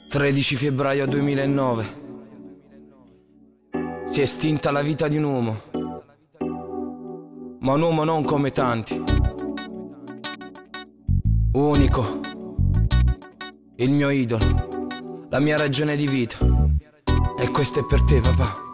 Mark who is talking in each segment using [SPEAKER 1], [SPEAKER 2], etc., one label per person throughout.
[SPEAKER 1] 13 febbraio 2009. Si è estinta la vita di un uomo, ma un uomo non come tanti. Unico, il mio idolo, la mia ragione di vita. E questo è per te, papà.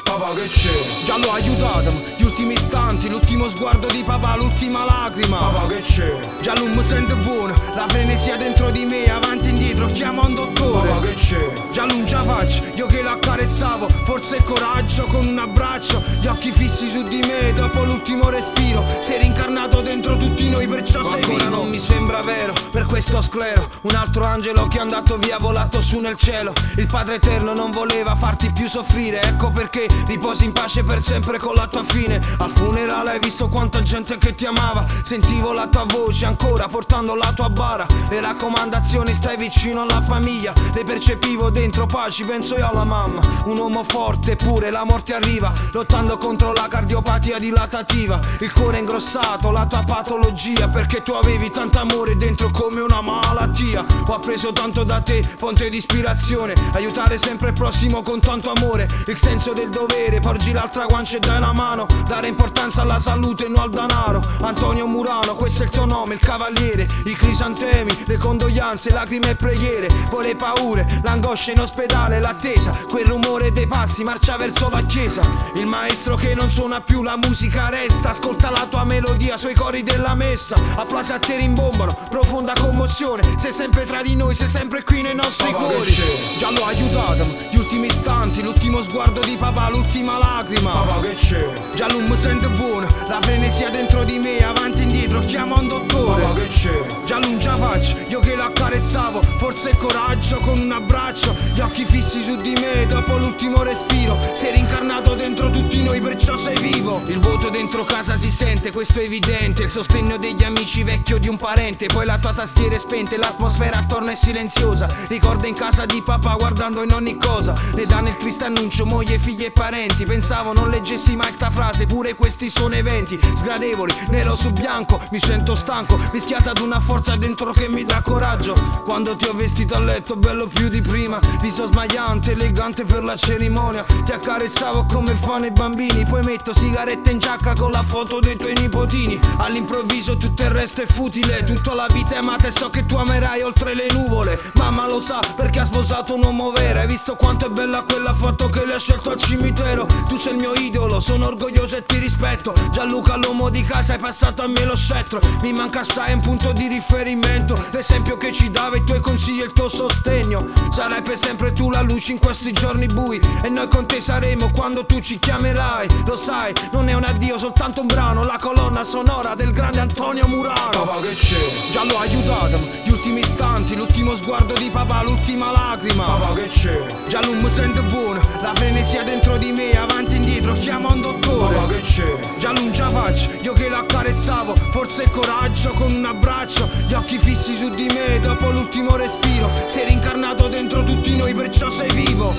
[SPEAKER 2] Papà che c'è?
[SPEAKER 1] Già l'ho aiutato, gli ultimi istanti, l'ultimo sguardo di papà, l'ultima lacrima.
[SPEAKER 2] Papà che c'è?
[SPEAKER 1] Già lui mi sente buono, la frenesia dentro di me, avanti e indietro, chiama un dottore.
[SPEAKER 2] Papà che c'è?
[SPEAKER 1] Già lui non ce la faccio, io che l'accarezzavo, forza e coraggio con un abbraccio, gli occhi fissi su di me, dopo l'ultimo respiro, sei rincarnato dentro tutti noi, perciò sei vivo. Ancora non mi sembra vero, per questo sclero, un altro angelo che è andato via, volato su nel cielo. Il Padre Eterno non voleva farti più soffrire, ecco perché riposi in pace per sempre con la tua fine. Al funerale hai visto quanta gente che ti amava, sentivo la tua voce ancora portando la tua bara. Le raccomandazioni, stai vicino alla famiglia, le percepivo dentro, paci penso io alla mamma. Un uomo forte eppure la morte arriva, lottando contro la cardiopatia dilatativa. Il cuore ingrossato, la tua patologia, perché tu avevi tanto amore dentro come una malattia. Ho appreso tanto da te, fonte di ispirazione, aiutare sempre il prossimo con tanto amore. Il senso del dovere, porgi l'altra guancia e dai una mano, dare importanza alla salute e non al denaro. Antonio Murano, questo è il tuo nome, il cavaliere. I crisantemi, le condoglianze, lacrime e preghiere. Poi le paure, l'angoscia in ospedale, l'attesa, quel rumore dei passi, marcia verso la chiesa. Il maestro che non suona più, la musica resta, ascolta la tua melodia sui cori della messa. Applausi a te rimbombano, profonda commozione, sei sempre tra di noi, sei sempre qui nei nostri cuori. Già l'ho aiutato, gli ultimi istanti, l'ultimo sguardo di papà, l'ultima lacrima.
[SPEAKER 2] Papà che c'è?
[SPEAKER 1] Già lui mi sente buono, la frenesia dentro di me, avanti e indietro, chiama un dottore.
[SPEAKER 2] Papà che c'è?
[SPEAKER 1] Già lui non ce la faccio, io che l'accarezzavo, forza e coraggio con un abbraccio, gli occhi fissi su di me, dopo l'ultimo respiro, sei rincarnato dentro tutti noi, perciò sei vivo. Il vuoto dentro casa si sente, questo è evidente, il sostegno degli amici, vecchio di un parente, poi la tua tastiera è spenta e l'atmosfera attorno è silenziosa. Ricorda in casa di papà guardando in ogni cosa, le dà nel triste annuncio, moglie, figli e parenti. Pensavo non leggessi mai sta frase, pure questi sono eventi sgradevoli, nero su bianco, mi sento stanco, mischiata ad una forza dentro che mi dà coraggio. Quando ti ho vestito a letto bello più di prima, viso smagliante, elegante per la cerimonia, ti accarezzavo come fanno i bambini, poi metto sigarette in giacca con la foto dei tuoi nipotini. All'improvviso tutto il resto è futile, tutta la vita è amata e so che tu amerai oltre le nuvole. Mamma lo sa perché ha sposato un uomo vero, hai visto quanto è bella quella foto che le ha scelto al cimitero. Tu sei il mio idolo, sono orgoglioso e ti rispetto. Gianluca l'uomo di casa, hai passato a me lo scettro. Mi manca assai un punto di riferimento, l'esempio che ci dava, i tuoi consigli e il tuo sostegno. Sarai per sempre tu la luce in questi giorni bui, e noi con te saremo quando tu ci chiamerai. Lo sai, non è un addio, soltanto un brano, la colonna sonora del grande Antonio Murano.
[SPEAKER 2] Papà che c'è?
[SPEAKER 1] Già l'ho aiutato, gli ultimi istanti, l'ultimo sguardo di papà, l'ultima lacrima.
[SPEAKER 2] Papà che c'è?
[SPEAKER 1] Già lui mi sente buono, la frenesia dentro di me, avanti e indietro, chiama un dottore.
[SPEAKER 2] Papà che c'è?
[SPEAKER 1] Già lui non ce la faccio, io che l'accarezzavo, forza e coraggio con un abbraccio, gli occhi fissi su di me, dopo l'ultimo respiro, sei rincarnato dentro tutti noi, perciò sei vivo.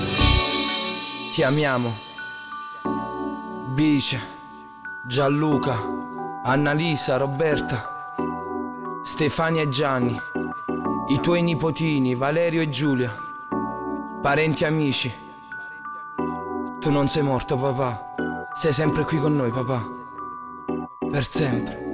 [SPEAKER 1] Ti amiamo, Bice, Gianluca, Annalisa, Roberta, Stefania e Gianni, i tuoi nipotini Valerio e Giulia, parenti e amici. Tu non sei morto, papà, sei sempre qui con noi, papà, per sempre.